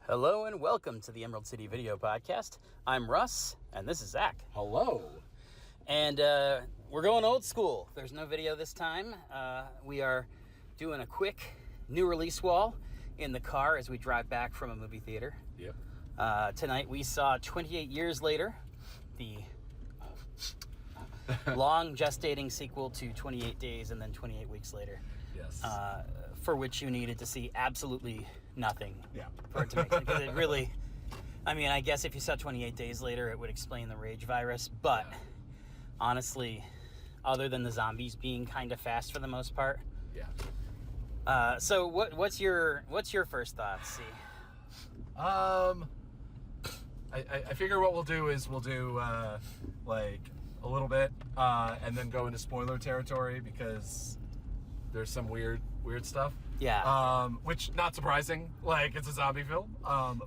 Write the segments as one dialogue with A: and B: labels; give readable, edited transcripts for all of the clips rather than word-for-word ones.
A: Hello and welcome to the Emerald City Video Podcast. I'm Russ, and this is Zach.
B: Hello.
A: And we're going old school. There's no video this time. We are doing a quick new release wall in the car as we drive back from a movie theater.
B: Yep.
A: Tonight we saw 28 Years Later, the long gestating sequel to 28 Days and then 28 Weeks Later.
B: Yes.
A: For which you needed to see absolutely nothing for it to make sense. Because it really, I mean, I guess if you saw 28 Days Later, it would explain the rage virus. But honestly, other than the zombies being kind of fast for the most part.
B: Yeah.
A: So what's your first thoughts, C?
B: I figure what we'll do is we'll do like a little bit and then go into spoiler territory because there's some weird stuff.
A: Yeah.
B: Which, not surprising. Like, it's a zombie film.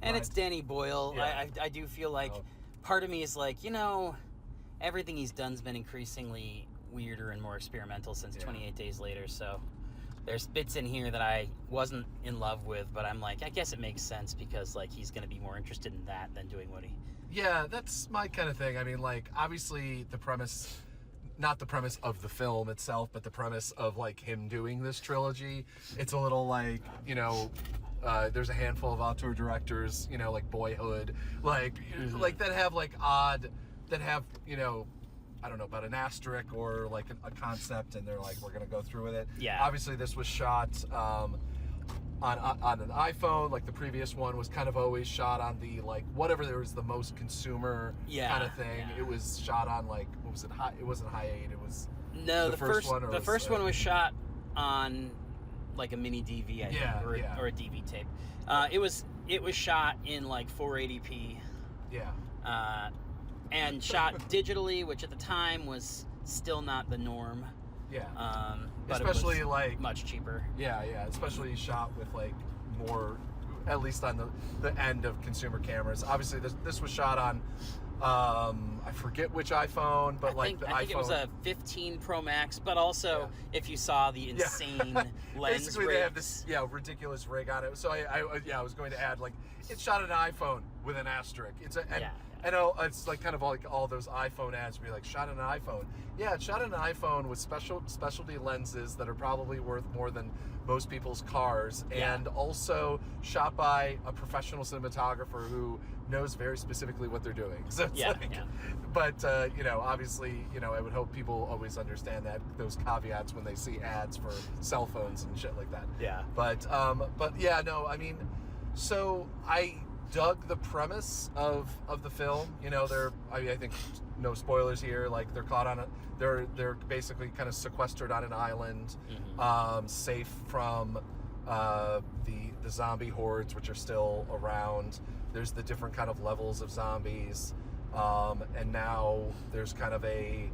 A: And it's Danny Boyle.
B: Yeah.
A: I do feel like part of me is like, everything he's done's been increasingly weirder and more experimental since 28 Days Later. So there's bits in here that I wasn't in love with, but I'm like, I guess it makes sense because like he's going to be more interested in that than doing Woody.
B: Yeah, that's my kind of thing. I mean, like, obviously the premise... not the premise of the film itself, but the premise of like him doing this trilogy. It's a little like, there's a handful of auteur directors, like Boyhood, like that have like that have, I don't know, about an asterisk or like a concept, and they're like, we're gonna go through with it.
A: Yeah.
B: Obviously, this was shot on an iPhone. Like the previous one was kind of always shot on the like whatever there was the most consumer kind of thing.
A: Yeah.
B: It was shot on like what was it? It wasn't high 8. It was
A: the first one was shot on like a mini DV, I think, or a DV tape. It was shot in like 480p.
B: Yeah.
A: And shot digitally, which at the time was still not the norm.
B: Yeah.
A: But
B: especially
A: it was
B: like
A: much cheaper.
B: Yeah. Especially shot with like more, at least on the end of consumer cameras. Obviously, this was shot on, I forget which iPhone, but I think
A: it was a 15 Pro Max. But also, if you saw the insane lens,
B: basically they have this ridiculous rig on it. So I was going to add like it's shot on an iPhone with an asterisk. I know it's like kind of like all those iPhone ads where you're like, shot on an iPhone. Yeah, it's shot on an iPhone with specialty lenses that are probably worth more than most people's cars, and also shot by a professional cinematographer who knows very specifically what they're doing. So it's But, obviously, I would hope people always understand those caveats when they see ads for cell phones and shit like that.
A: Yeah.
B: But yeah, no, I mean, so I dug the premise of the film. I think no spoilers here. Like they're caught on they're basically kind of sequestered on an island, safe from the zombie hordes, which are still around. There's the different kind of levels of zombies, and now there's kind of a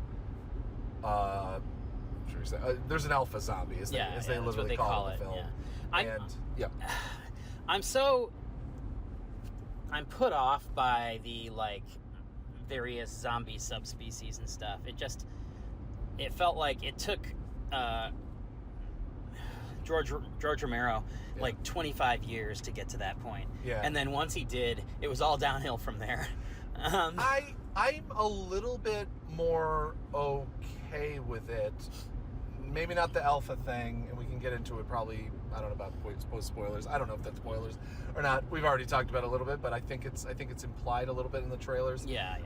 B: there's an alpha zombie, as they literally call it in the film.
A: I'm put off by the like various zombie subspecies and stuff. It felt like it took George Romero like 25 years to get to that point. Yeah. And then once he did, it was all downhill from there.
B: I'm a little bit more okay with it. Maybe not the alpha thing, and we can get into it probably. I don't know about spoilers. I don't know if that's spoilers or not. We've already talked about it a little bit, but I think it's implied a little bit in the trailers.
A: Yeah.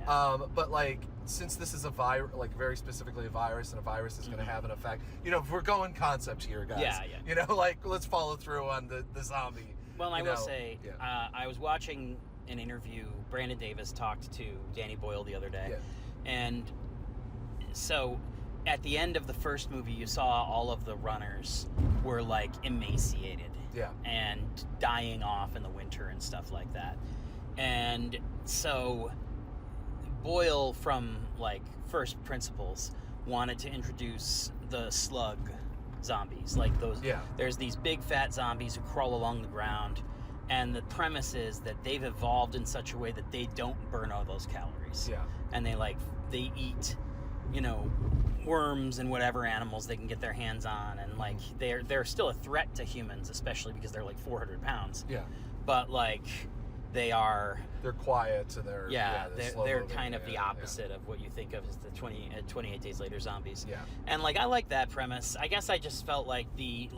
B: But like, since this is a virus, like very specifically a virus, and a virus is going to have an effect. If we're going concept here, guys.
A: Yeah.
B: Like let's follow through on the zombie.
A: Well, I will say, I was watching an interview. Brandon Davis talked to Danny Boyle the other day, and so. At the end of the first movie, you saw all of the runners were like emaciated and dying off in the winter and stuff like that. And so Boyle, from like first principles, wanted to introduce the slug zombies, like those. There's these big fat zombies who crawl along the ground, and the premise is that they've evolved in such a way that they don't burn all those calories. And they eat, worms and whatever animals they can get their hands on, and like they're still a threat to humans, especially because they're like 400 pounds.
B: Yeah.
A: But like
B: they're quiet and
A: they're kind of the opposite of what you think of as the 28 Days Later zombies.
B: Yeah.
A: And like I like that premise. I guess I just felt like the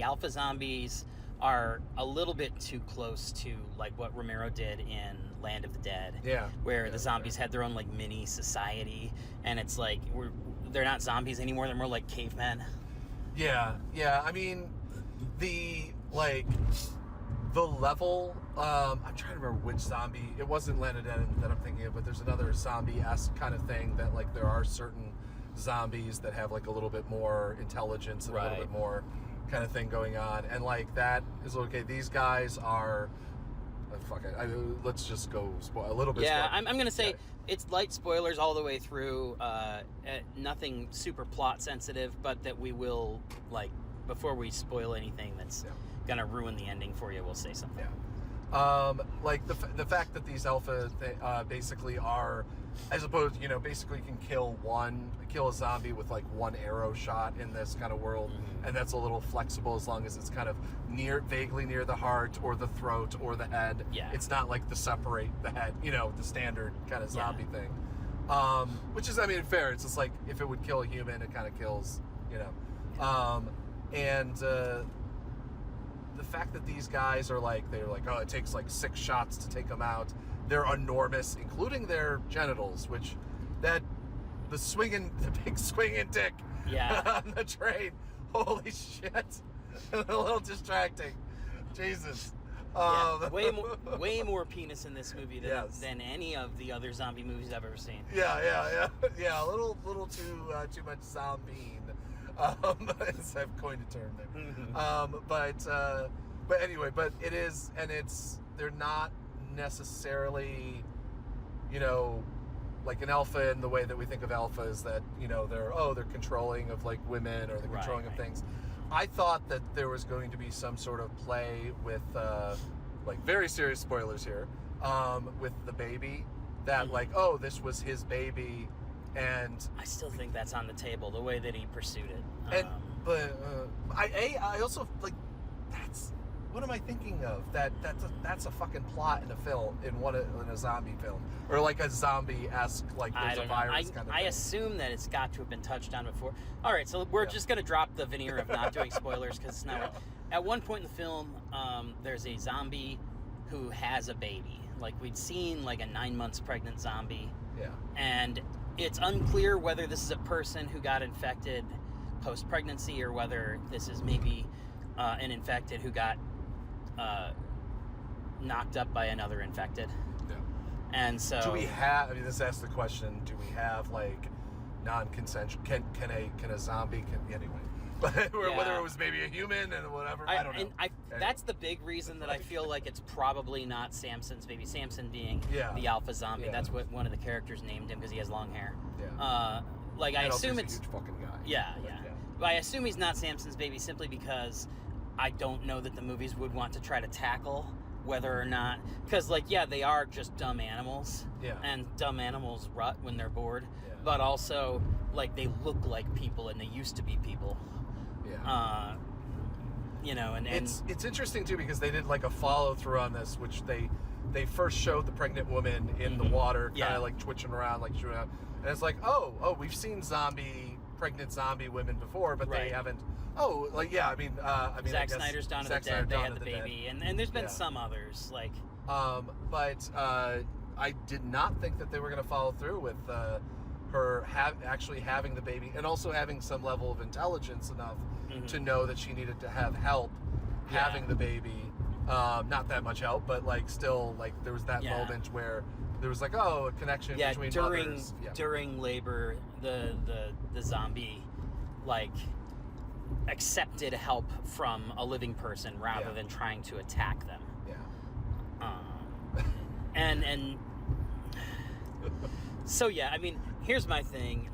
A: alpha zombies are a little bit too close to like what Romero did in Land of the Dead.
B: Yeah.
A: Where the zombies had their own like mini society, and it's like they're not zombies anymore, they're more like cavemen.
B: Yeah. I mean, the level, I'm trying to remember which zombie, it wasn't Land of the Dead that I'm thinking of, but there's another zombie-esque kind of thing that like there are certain zombies that have like a little bit more intelligence and a little bit more kind of thing going on, and like that is okay. These guys are fuck it. Let's just go spoil a little bit.
A: Yeah, I'm gonna say it's light spoilers all the way through. Nothing super plot sensitive, but that we will like before we spoil anything that's gonna ruin the ending for you. We'll say something.
B: Yeah. Like the fact that these alpha basically are, as opposed, basically can kill a zombie with like one arrow shot in this kind of world, and that's a little flexible as long as it's kind of vaguely near the heart or the throat or the head.
A: Yeah. It's
B: not like the separate the head, the standard kind of zombie thing. Which is, I mean, fair. It's just like if it would kill a human, it kind of kills, and the fact that these guys are they're like, oh, it takes like 6 shots to take them out. They're enormous, including their genitals, which the big swinging dick on the train. Holy shit. A little distracting. Jesus.
A: Way more penis in this movie than any of the other zombie movies I've ever seen.
B: Yeah. A little too much zombie. As I've coined a term there. But anyway, it is, and they're not necessarily, like an alpha in the way that we think of alphas, that they're controlling of like women, or they're controlling of things. I thought that there was going to be some sort of play with like very serious spoilers here, with the baby, that like, oh, this was his baby. And
A: I still think that's on the table, the way that he pursued it.
B: I also like, what am I thinking of? That's a fucking plot in a film, in a zombie film, or like a zombie-esque, like there's a virus kind of thing.
A: I assume that it's got to have been touched on before. All right, so we're just gonna drop the veneer of not doing spoilers because it's not. At one point in the film, there's a zombie who has a baby. Like we'd seen like a 9 months pregnant zombie.
B: Yeah.
A: And it's unclear whether this is a person who got infected post-pregnancy, or whether this is maybe an infected who got knocked up by another infected.
B: Yeah.
A: And so,
B: do we have? I mean, this asks the question: do we have like non-consensual? Can a zombie? Anyway, but whether it was maybe a human and whatever, I don't know.
A: And that's the big reason that I feel like it's probably not Samson's baby. Samson being the alpha zombie. That's what one of the characters named him, because he has long hair.
B: Yeah.
A: I assume it's
B: a huge fucking guy.
A: Yeah. But I assume he's not Samson's baby simply because I don't know that the movies would want to try to tackle whether or not, because they are just dumb animals. Yeah. And dumb animals rut when they're bored. Yeah. But also they look like people, and they used to be people.
B: Yeah.
A: And
B: it's interesting too, because they did like a follow through on this, which they first showed the pregnant woman in the water, kind of like twitching around, like shooting out, and it's like, oh, we've seen pregnant zombie women before, but they haven't. Oh, I mean,
A: Zack Snyder's Dawn of the Dead, they had the baby, and there's been some others like.
B: But I did not think that they were going to follow through with her actually having the baby, and also having some level of intelligence enough to know that she needed to have help having the baby. Not that much help, but still, there was that moment where there was a connection between mothers.
A: During labor, the zombie accepted help from a living person rather than trying to attack them. And so I mean, here's my thing.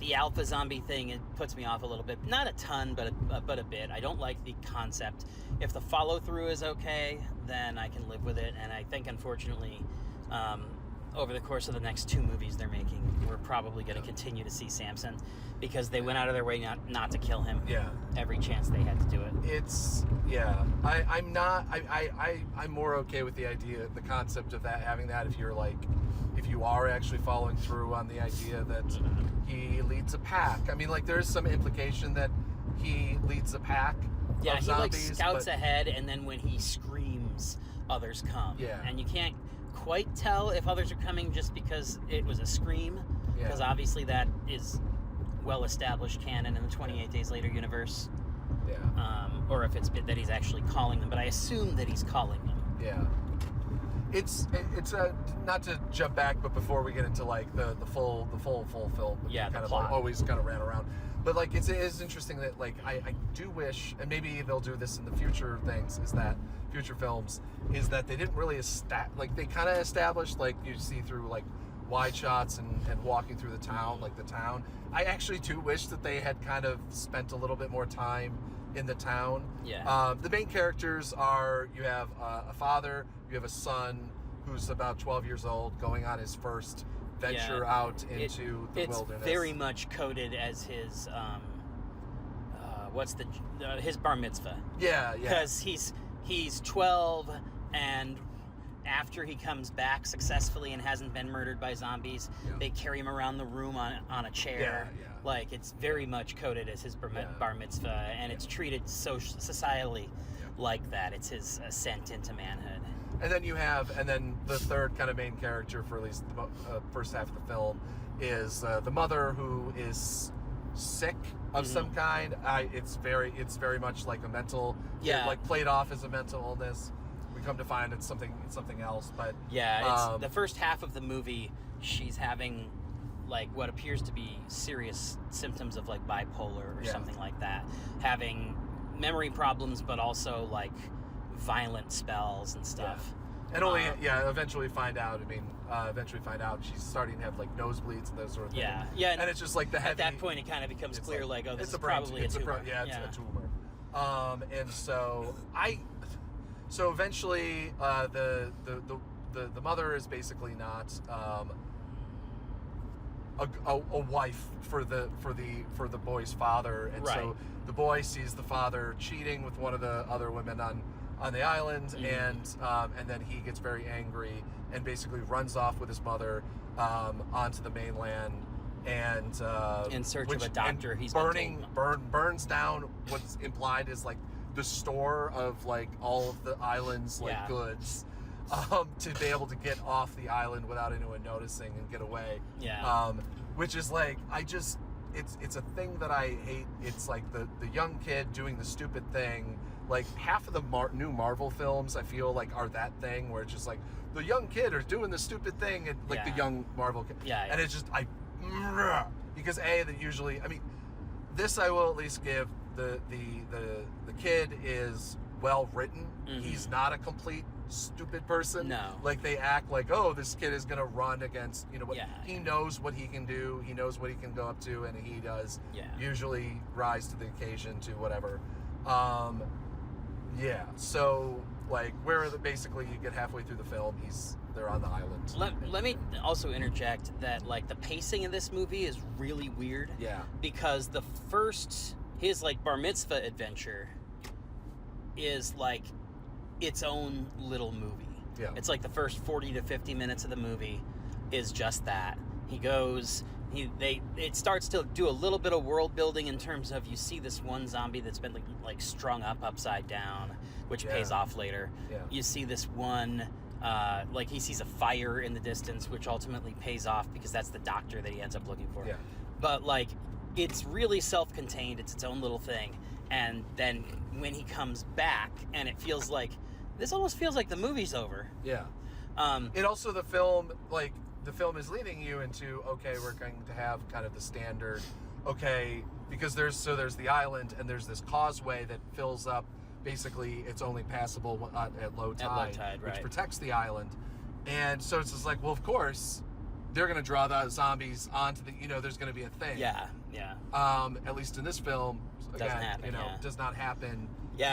A: The alpha zombie thing, it puts me off a little bit. Not a ton, but a bit. I don't like the concept. If the follow through is okay, then I can live with it. And I think, unfortunately, over the course of the next 2 movies they're making, we're probably going to continue to see Samson, because they went out of their way not to kill him.
B: Yeah.
A: Every chance they had to do it.
B: It's I'm more okay with the idea, the concept of that, having that, if you are actually following through on the idea that he leads a pack. I mean, like, there's some implication that he leads a pack.
A: Yeah,
B: of
A: he
B: zombies,
A: like scouts ahead, and then when he screams, others come.
B: Yeah.
A: And you can't quite tell if others are coming just because it was a scream, because obviously that is well-established canon in the 28 Days Later universe.
B: Yeah.
A: Or if it's that he's actually calling them, but I assume that he's calling them.
B: Yeah. It's not to jump back, but before we get into like the full film,
A: Yeah,
B: kind
A: the
B: of
A: plot.
B: like, always kind of ran around. But like it is interesting that like I do wish, and maybe they'll do this in the future things, future films, is that they didn't really they kind of established, like you see through like wide shots and walking through the town, like the town. I actually do wish that they had kind of spent a little bit more time in the town.
A: Yeah.
B: The main characters are, you have a father, you have a son who's about 12 years old, going on his first venture out into the wilderness.
A: It's very much coded as his his bar mitzvah.
B: Yeah.
A: Because he's 12, and after he comes back successfully and hasn't been murdered by zombies, they carry him around the room on a chair.
B: Yeah.
A: Like, it's very much coded as his bar mitzvah, and it's treated societally like that. It's his ascent into manhood.
B: And then the third kind of main character, for at least the first half of the film, is the mother, who is sick of some kind. It's very much like a mental, like played off as a mental illness. We come to find it's something else, but
A: it's the first half of the movie. She's having like what appears to be serious symptoms of like bipolar or something like that, having memory problems, but also like violent spells and stuff.
B: And eventually find out she's starting to have like nosebleeds and those sort of things.
A: And
B: it's just like the heavy.
A: At that point, it kind of becomes clear, like, oh, this is
B: brain,
A: probably a tumor.
B: It's a tumor. And so eventually the mother is basically not a wife for the boy's father, and so the boy sees the father cheating with one of the other women on the island, and then he gets very angry and basically runs off with his mother onto the mainland, and
A: in search of a doctor. He's
B: burns down what's implied is like the store of like all of the island's like goods, to be able to get off the island without anyone noticing and get away. Which is like, it's a thing that I hate. It's like the young kid doing the stupid thing. Like half of the new Marvel films, I feel like, are that thing where it's just like the young kid is doing the stupid thing, and like the young Marvel kid. And it's just because that usually, I mean, this I will at least give the kid is well written. He's not a complete stupid person.
A: No.
B: Like they act like, oh, this kid is gonna run against, what he knows what he can do, he knows what he can go up to, and he does usually rise to the occasion to whatever. So like basically you get halfway through the film, they're on the island.
A: Let me also interject that like the pacing of this movie is really weird. Because his like bar mitzvah adventure is like its own little movie. It's like the first 40 to 50 minutes of the movie is just that. He goes, it starts to do a little bit of world building in terms of, you see this one zombie that's been like strung up upside down, which pays off later. You see this one, like he sees a fire in the distance, which ultimately pays off because that's the doctor that he ends up looking for. But like, it's really self-contained. It's its own little thing. And then when he comes back, and this almost feels like the movie's over. And also the film is leading you into, okay, we're going to have kind of the standard, because there's the island, and there's this causeway that fills up. Basically, it's only passable at low tide, which protects the island. And so it's just like, well, of course, they're going to draw the zombies onto there's going to be a thing. At least in this film, does not happen.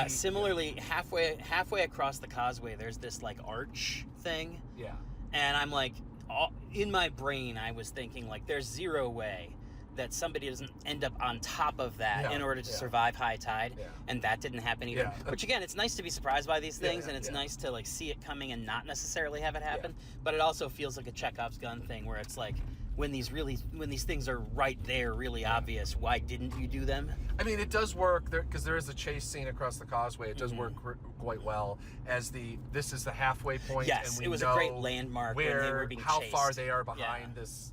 A: Similarly, halfway across the causeway, there's this like arch thing. And I'm like, in my brain, I was thinking, like, there's zero way that somebody doesn't end up on top of that in order to survive high tide, and that didn't happen either. Which, again, it's nice to be surprised by these things, and it's nice to, like, see it coming and not necessarily have it happen, but it also feels like a Chekhov's gun thing, where it's like, when these things are right there, really obvious, why didn't you do them?
B: I mean, it does work because there is a chase scene across the causeway. It does work quite well as this is the halfway point.
A: Yes,
B: and we
A: it was
B: know
A: a great landmark when they were being
B: how
A: chased.
B: far they are behind this,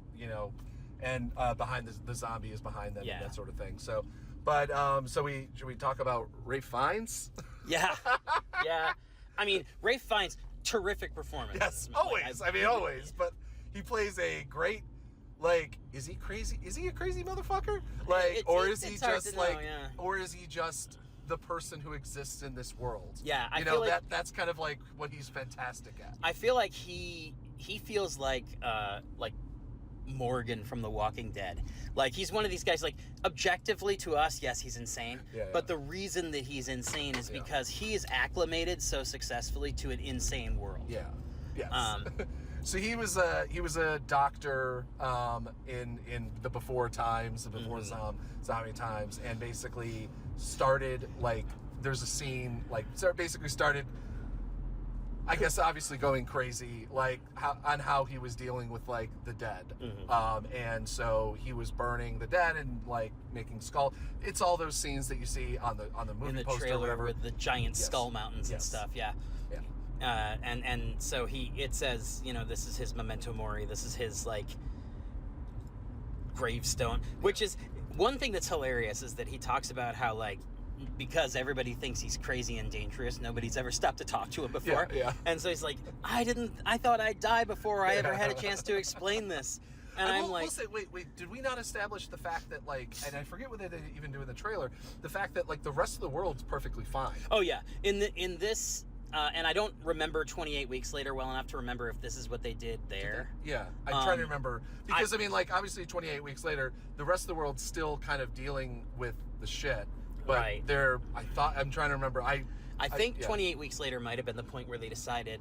B: and behind the zombie is behind them and that sort of thing. So, but should we talk about Ralph Fiennes?
A: Yeah. I mean, Ralph Fiennes, terrific performance.
B: Yes, always. Always. But he plays a great. Like, is he crazy? Is he a crazy motherfucker? Like, or is he just like, or is he just the person who exists in this world?
A: Yeah, I
B: feel
A: feel like
B: that's kind of like what he's fantastic at.
A: I feel like he feels like Morgan from The Walking Dead. Like, he's one of these guys, like, objectively to us, yes, he's insane. But the reason that he's insane is because he is acclimated so successfully to an insane world.
B: Yeah. Yes. So he was a doctor in the before times, the before zombie times, and basically started, like, there's a scene, like, basically started, I guess, obviously going crazy, like, how he was dealing with, like, the dead. And so he was burning the dead and, like, making skull. It's all those scenes that you see on the movie
A: in the
B: poster
A: trailer with the giant skull mountains and stuff. Yeah. And so it says, this is his memento mori. This is his, like, gravestone. Which is one thing that's hilarious, is that he talks about how, like, because everybody thinks he's crazy and dangerous, nobody's ever stopped to talk to him before. And so he's like, I thought I'd die before I ever had a chance to explain this. And I'm like,
B: we'll say, wait, did we not establish the fact that, like, and I forget what they even do in the trailer, the fact that, like, the rest of the world's perfectly fine.
A: Oh yeah, in this. And I don't remember 28 Weeks Later well enough to remember if this is what they did there.
B: I'm trying to remember. Because, like, obviously 28 Weeks Later, the rest of the world's still kind of dealing with the shit. But I'm trying to remember. I
A: think 28 Weeks Later might have been the point where they decided,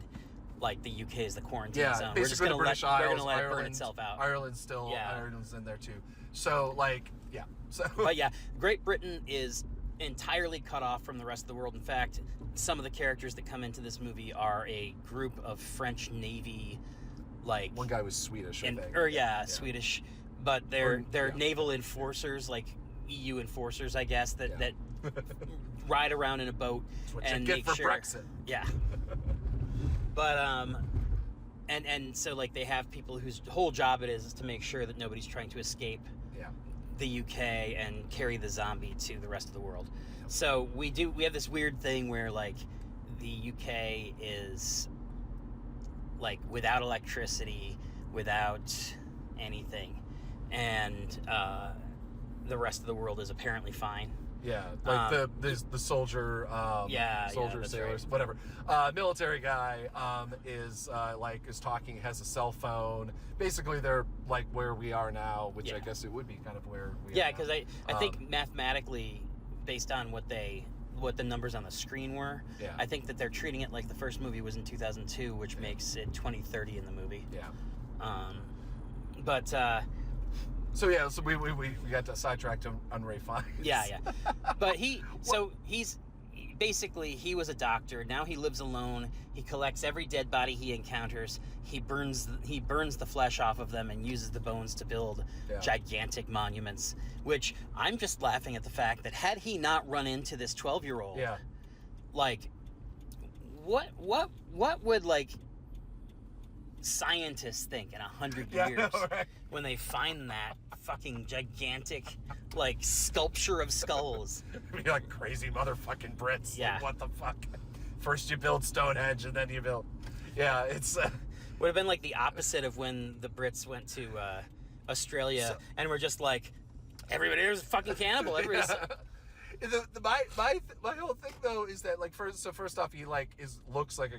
A: like, the UK is the quarantine zone.
B: Basically
A: we're just going to let
B: Ireland,
A: it burn itself out.
B: Ireland's in there too. So, like,
A: But yeah, Great Britain is entirely cut off from the rest of the world. In fact, some of the characters that come into this movie are a group of French Navy, like,
B: one guy was Swedish, I think.
A: Swedish, but they're naval enforcers, like EU enforcers, I guess, that ride around in a boat and
B: get
A: make
B: for
A: sure.
B: Brexit.
A: Yeah. But and so, like, they have people whose whole job it is to make sure that nobody's trying to escape the UK and carry the zombie to the rest of the world. So we have this weird thing where, like, the UK is, like, without electricity, without anything, and the rest of the world is apparently fine.
B: Yeah, like the soldier, sailors,
A: right.
B: Whatever. Military guy is talking, has a cell phone. Basically, they're like where we are now, which I guess it would be kind of where we are.
A: Yeah, because I think mathematically, based on what the numbers on the screen were, I think that they're treating it like the first movie was in 2002, which makes it 2030 in the movie.
B: So we got sidetracked on Ralph Fiennes.
A: Yeah. But he was a doctor. Now he lives alone. He collects every dead body he encounters. He burns the flesh off of them and uses the bones to build gigantic monuments. Which I'm just laughing at the fact that had he not run into this 12-year-old, like, what would, like, scientists think in 100 years when they find that fucking gigantic, like, sculpture of skulls?
B: You're like, crazy motherfucking Brits. Like, what the fuck? First you build Stonehenge and then you build... it's...
A: Would have been like the opposite of when the Brits went to Australia and were just like, everybody here's a fucking cannibal. Everybody's...
B: My whole thing though is that, like, first off, he, like, looks like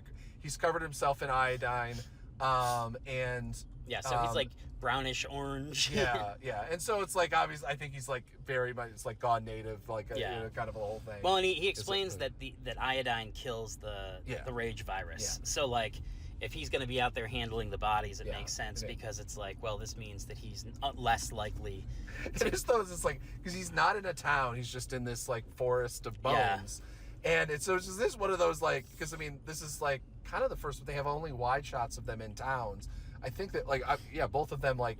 B: he's covered himself in iodine, and
A: so he's like brownish orange.
B: And so it's like, obvious. I think he's like very much, it's like gone native, like kind of a whole thing.
A: Well, and he explains that iodine kills the rage virus. So, like, if he's going to be out there handling the bodies, it makes sense because it's like, well, this means that he's less likely.
B: It's like, because he's not in a town, he's just in this like forest of bones. And it's this one of those, like, because I mean, this is like kind of the first, they have only wide shots of them in towns. I think that like, both of them, like,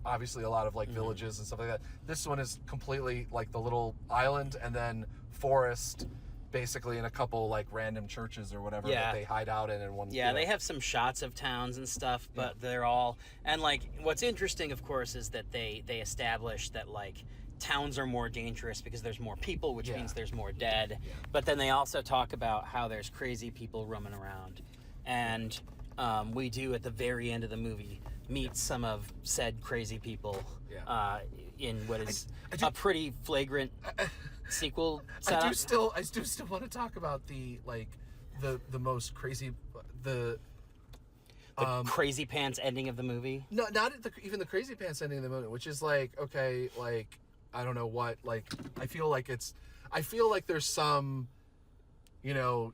B: obviously a lot of like villages and stuff like that. This one is completely like the little island and then forest, basically, in a couple like random churches or whatever that they hide out in one.
A: Yeah, they have some shots of towns and stuff, but they're all, and like what's interesting, of course, is that they establish that like towns are more dangerous because there's more people, which means there's more dead. But then they also talk about how there's crazy people roaming around, and we do at the very end of the movie meet some of said crazy people in what is a pretty flagrant sequel setup.
B: I do still want to talk about the like the most crazy the
A: crazy pants ending of the movie.
B: No, not even the crazy pants ending of the movie, which is like, okay, like I don't know what, like I feel like there's some, you know,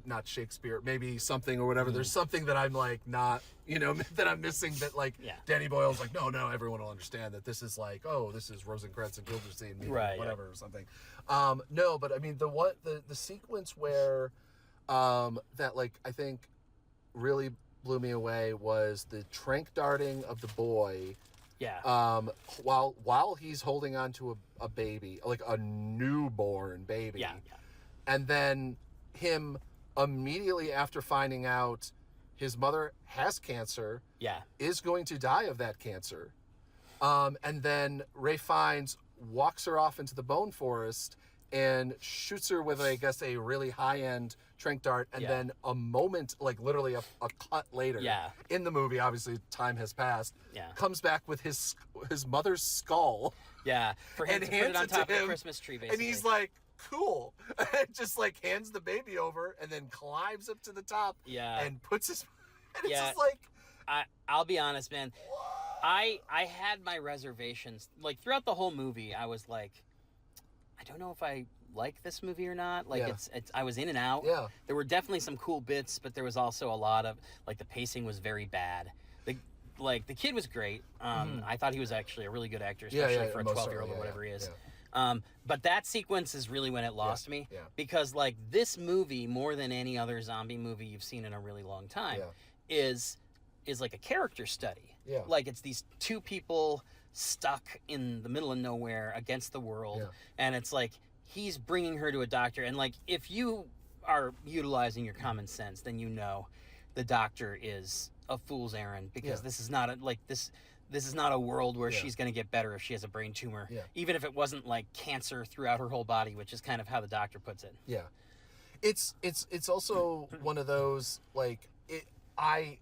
B: not Shakespeare, maybe something or whatever. There's something that I'm like not, you know, that I'm missing, that like Danny Boyle's like, no, everyone will understand that this is like, oh, this is Rosencrantz and Guildenstern, whatever, or something. No, but I mean the sequence where that like I think really blew me away was the trank darting of the boy. Yeah. While he's holding on to a baby, like a newborn baby. Yeah. And then him immediately after finding out his mother has cancer, is going to die of that cancer. And then Ray Fiennes walks her off into the bone forest and shoots her with, I guess, a really high-end trank dart, and then a moment, like literally a cut later, in the movie, obviously time has passed, comes back with his mother's skull,
A: for him to put it on top of the Christmas tree, basically.
B: And he's like, cool, and just like hands the baby over, and then climbs up to the top, and puts his, and it's just like,
A: I'll be honest, man, I had my reservations, like throughout the whole movie. I was like, I don't know if I like this movie or not. Like it's I was in and out. Yeah. There were definitely some cool bits, but there was also a lot of like the pacing was very bad. The kid was great. I thought he was actually a really good actor, especially for a 12-year-old or whatever he is. Yeah. But that sequence is really when it lost me, because like this movie, more than any other zombie movie you've seen in a really long time, is like a character study. Yeah. Like it's these two people stuck in the middle of nowhere against the world, and it's like he's bringing her to a doctor, and like if you are utilizing your common sense, then you know the doctor is a fool's errand, because this is not this is not a world where she's going to get better if she has a brain tumor, even if it wasn't like cancer throughout her whole body, which is kind of how the doctor puts it.
B: It's also one of those, like, I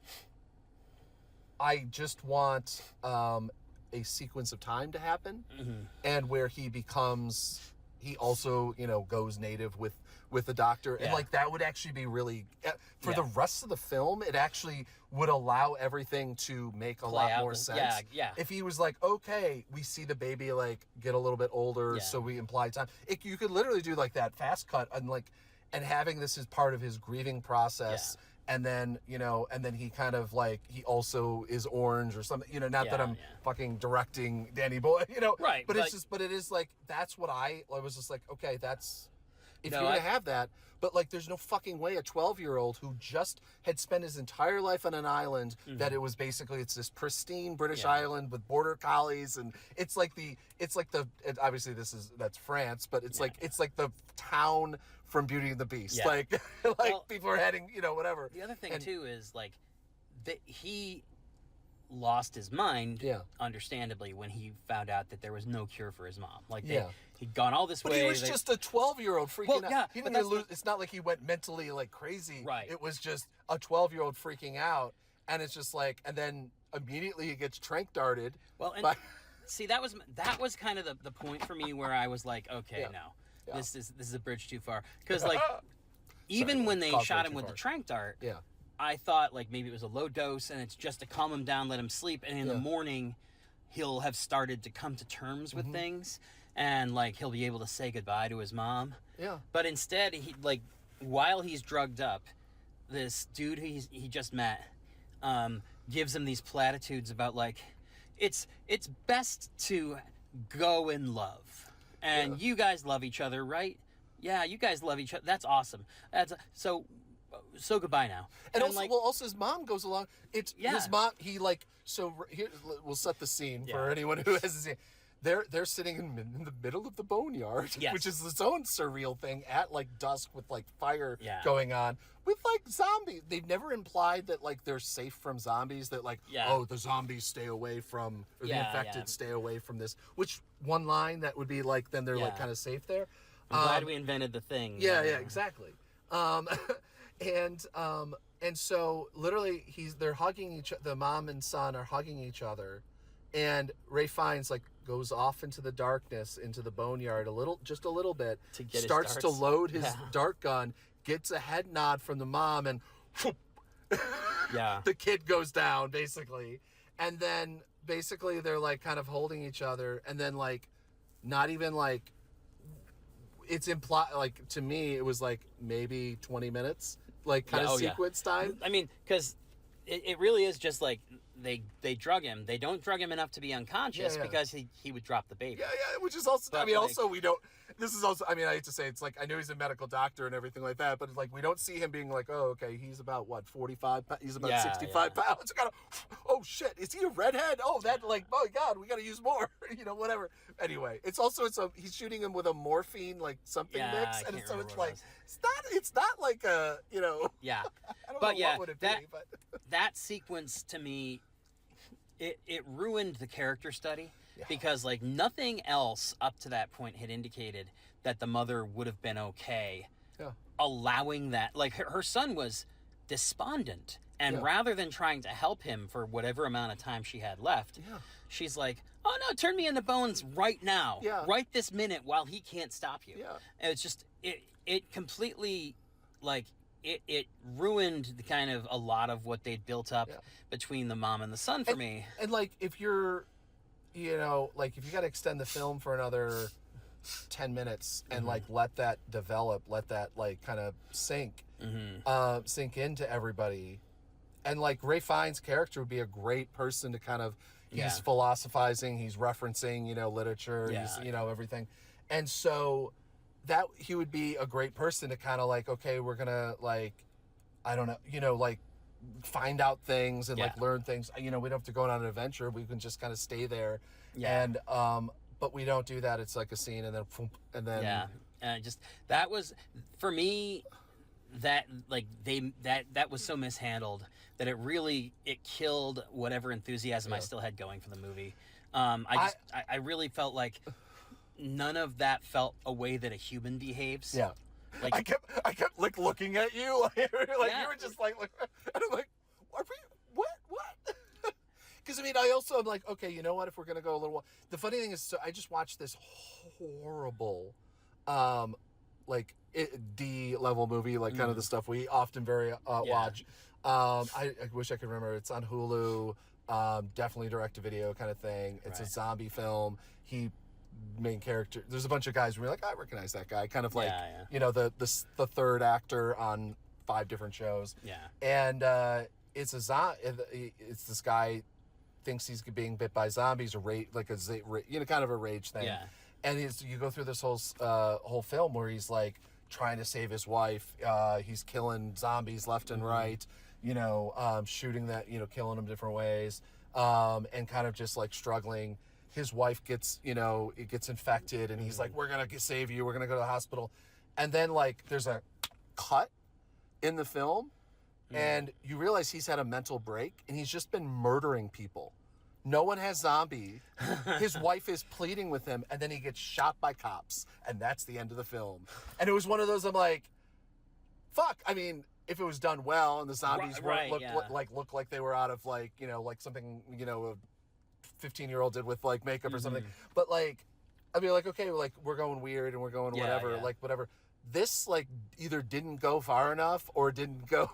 B: just want a sequence of time to happen, and where he also, you know, goes native with the doctor, and like that would actually be really, for the rest of the film, it actually would allow everything to make a lot more sense. If he was like, okay, we see the baby like get a little bit older, so we imply time. You could literally do like that fast cut and having this as part of his grieving process. And then, you know, he kind of like, he also is orange or something, you know, not that I'm fucking directing Danny Boyle, you know, right? But it's just, but it is like, that's what I was just like, okay, that's, if you're gonna have that, but like, there's no fucking way a 12-year-old who just had spent his entire life on an island, that it was basically, it's this pristine British island with border collies, and it's like obviously that's France, but it's like the town from Beauty and the Beast, like people are heading, you know, whatever.
A: The other thing too is like that he lost his mind, understandably, when he found out that there was no cure for his mom. Like he'd gone all this way.
B: But he was just a 12-year-old freaking out. He didn't lose. It's not like he went mentally like crazy. Right. It was just a 12-year-old freaking out, and it's just like, and then immediately he gets trank darted.
A: Well, and see, that was kind of the point for me where I was like, okay, no. This is a bridge too far, because like even when they shot him with the trank dart, I thought like maybe it was a low dose and it's just to calm him down, let him sleep, and in the morning he'll have started to come to terms with things, and like he'll be able to say goodbye to his mom. But instead, he, like, while he's drugged up, this dude he just met gives him these platitudes about like, it's best to go in love, and you guys love each other, right? Yeah, you guys love each other. That's awesome. So goodbye now.
B: And also, like, also his mom goes along. His mom. He like, so here we'll set the scene for anyone who hasn't seen. They're sitting in the middle of the boneyard, which is its own surreal thing at like dusk with like fire going on with like zombies. They've never implied that like they're safe from zombies. That like the zombies stay away from, or the infected stay away from this. Which one line that would be like, then they're like kind of safe there.
A: I'm glad we invented the thing.
B: Yeah, exactly. And so literally they're hugging each other. The mom and son are hugging each other, and Ray Fiennes like goes off into the darkness, into the boneyard just a little bit,
A: to get
B: starts to load his dart gun, gets a head nod from the mom, and the kid goes down basically. And then basically they're like kind of holding each other, and then like not even like, it's implied, like to me it was like maybe 20 minutes like kind of sequence time.
A: I mean, because it really is just like they drug him. They don't drug him enough to be unconscious because he would drop the baby.
B: Which is also, but I mean, like, also we don't, this is also, I mean, I hate to say, it's like, I know he's a medical doctor and everything like that, but it's like, we don't see him being like, oh, okay, he's about what, 45, he's about 65 pounds. Kind of, oh shit, is he a redhead? Oh, that like, oh God, we got to use more, whatever. Anyway, it's he's shooting him with a morphine, like something mix. And so it's like, it's not like a,
A: Yeah.
B: I don't know what would it be, but.
A: That sequence to me, it ruined the character study because like nothing else up to that point had indicated that the mother would have been okay allowing that. Like her son was despondent, and rather than trying to help him for whatever amount of time she had left, she's like, oh no, turn me into bones right now, right this minute, while he can't stop you. And it's just it completely like it ruined the kind of a lot of what they'd built up between the mom and the son for me. And
B: like, if you're, like if you got to extend the film for another 10 minutes and like let that develop, let that like kind of sink into everybody. And like Ray Fiennes' character would be a great person to kind of, he's philosophizing, he's referencing, literature, he's, everything. And so that he would be a great person to kind of like, okay, we're gonna like, I don't know, like find out things and like learn things. We don't have to go on an adventure. We can just kind of stay there. And but we don't do that. It's like a scene and then
A: and just that was for me, that like that was so mishandled that it killed whatever enthusiasm I still had going for the movie. I really felt like none of that felt a way that a human behaves. Like
B: I kept like looking at you, like you were just like and I'm like, are we what? Because I mean, I also am like, okay, you know what? If we're gonna go a little, the funny thing is, so I just watched this horrible, like D level movie, like kind of the stuff we often watch. I wish I could remember. It's on Hulu. Definitely direct to video kind of thing. It's a zombie film. Main character, there's a bunch of guys where you're like, I recognize that guy, kind of like the third actor on 5 different shows, and it's it's this guy thinks he's being bit by zombies, or kind of a rage thing, and you go through this whole film where he's like trying to save his wife, he's killing zombies left and right, shooting that, killing them different ways, and kind of just like struggling. His wife gets infected, and he's like, we're going to save you. We're going to go to the hospital. And then, like, there's a cut in the film, and you realize he's had a mental break, and he's just been murdering people. No one has zombie. His wife is pleading with him, and then he gets shot by cops, and that's the end of the film. And it was one of those, I'm like, fuck. I mean, if it was done well, and the zombies looked like they were out of, like, like something, a 15-year-old did with like makeup or something, but like I'd be like, okay, like we're going weird and we're going whatever, like whatever. This like either didn't go far enough or didn't go.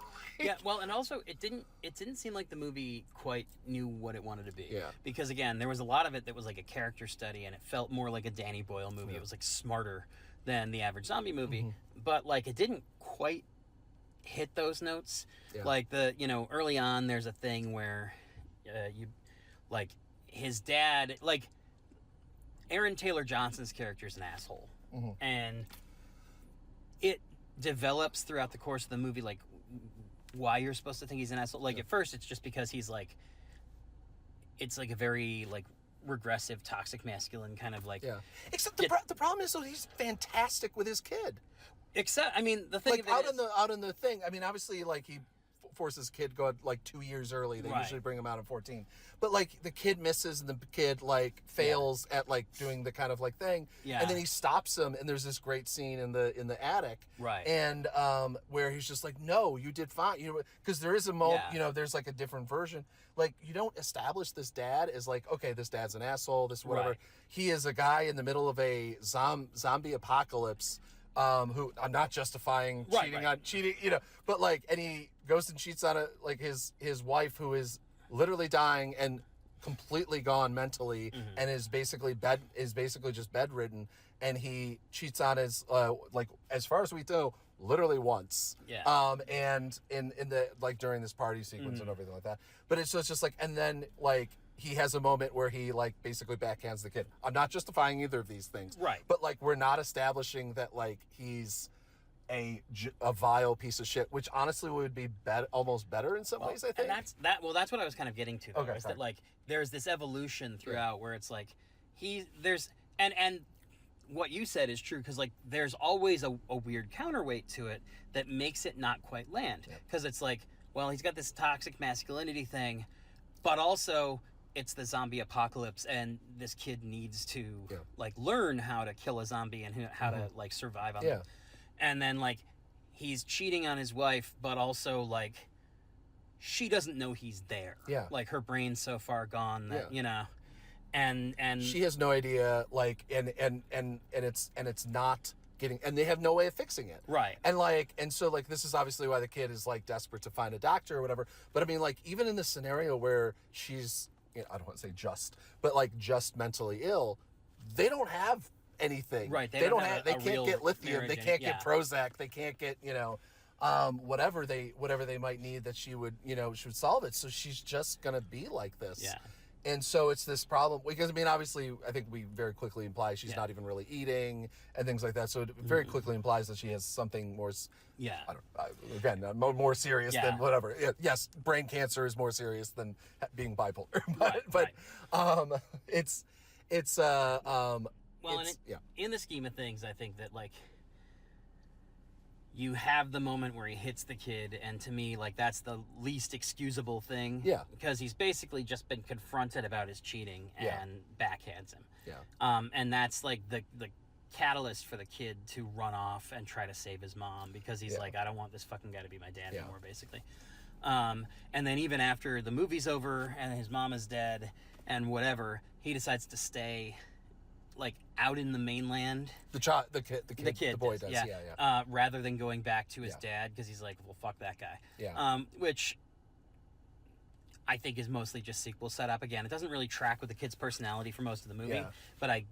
A: Well, and also it didn't seem like the movie quite knew what it wanted to be. Because again, there was a lot of it that was like a character study, and it felt more like a Danny Boyle movie. It was like smarter than the average zombie movie, but like it didn't quite hit those notes.
B: Yeah.
A: Like early on, there's a thing where like his dad, like Aaron Taylor Johnson's character is an asshole, and it develops throughout the course of the movie, like why you're supposed to think he's an asshole. Like at first, it's just because he's like, it's like a very like regressive, toxic masculine kind of like.
B: Yeah. Except the problem is, though, he's fantastic with his kid.
A: Except, I mean, the thing
B: like out in the thing. I mean, obviously, like he forces kid go like 2 years early. They usually bring him out at 14. But like the kid misses and the kid like fails at like doing the kind of like thing. Yeah. And then he stops him and there's this great scene in the attic.
A: Right.
B: And where he's just like, no, you did fine. Because there is a moment, there's like a different version. Like you don't establish this dad as like, okay, this dad's an asshole, this whatever. Right. He is a guy in the middle of a zombie apocalypse. Who I'm not justifying cheating, but like, and he goes and cheats on his wife who is literally dying and completely gone mentally and is basically just bedridden, and he cheats on his like, as far as we know, literally once. Yeah. And in the like during this party sequence and everything like that. But it's just like, and then like he has a moment where he like basically backhands the kid. I'm not justifying either of these things. Right. But like we're not establishing that like he's a vile piece of shit, which honestly would be almost better in some ways, I think.
A: And that's what I was kind of getting to though, is that like there's this evolution throughout where it's like and what you said is true, because like there's always a weird counterweight to it that makes it not quite land. Because it's like, well, he's got this toxic masculinity thing, but also it's the zombie apocalypse, and this kid needs to like learn how to kill a zombie and how to like survive on them. And then like he's cheating on his wife, but also like she doesn't know he's there. Yeah. Like her brain's so far gone that and
B: she has no idea, like and it's not getting, and they have no way of fixing it. Right. And so like this is obviously why the kid is like desperate to find a doctor or whatever. But I mean, like even in the scenario where she's, I don't want to say but like just mentally ill, they don't have anything. Right. They don't have. They can't get lithium. They can't get Prozac. They can't get whatever they might need that she would solve it. So she's just gonna be like this. Yeah. And so it's this problem because I mean obviously I think we very quickly imply she's not even really eating and things like that. So it very quickly implies that she has something more. Yeah. Again, more serious than whatever. Yes, brain cancer is more serious than being bipolar. But it's
A: well, in the scheme of things, I think that like you have the moment where he hits the kid, and to me, like that's the least excusable thing. Yeah. Because he's basically just been confronted about his cheating and backhands him. Yeah. And that's like the catalyst for the kid to run off and try to save his mom, because he's like, I don't want this fucking guy to be my dad anymore, basically. And then even after the movie's over and his mom is dead and whatever, he decides to stay like out in the mainland. The boy does. Yeah. Rather than going back to his dad, because he's like, well, fuck that guy. Yeah. Which I think is mostly just sequel setup. Again, it doesn't really track with the kid's personality for most of the movie, but I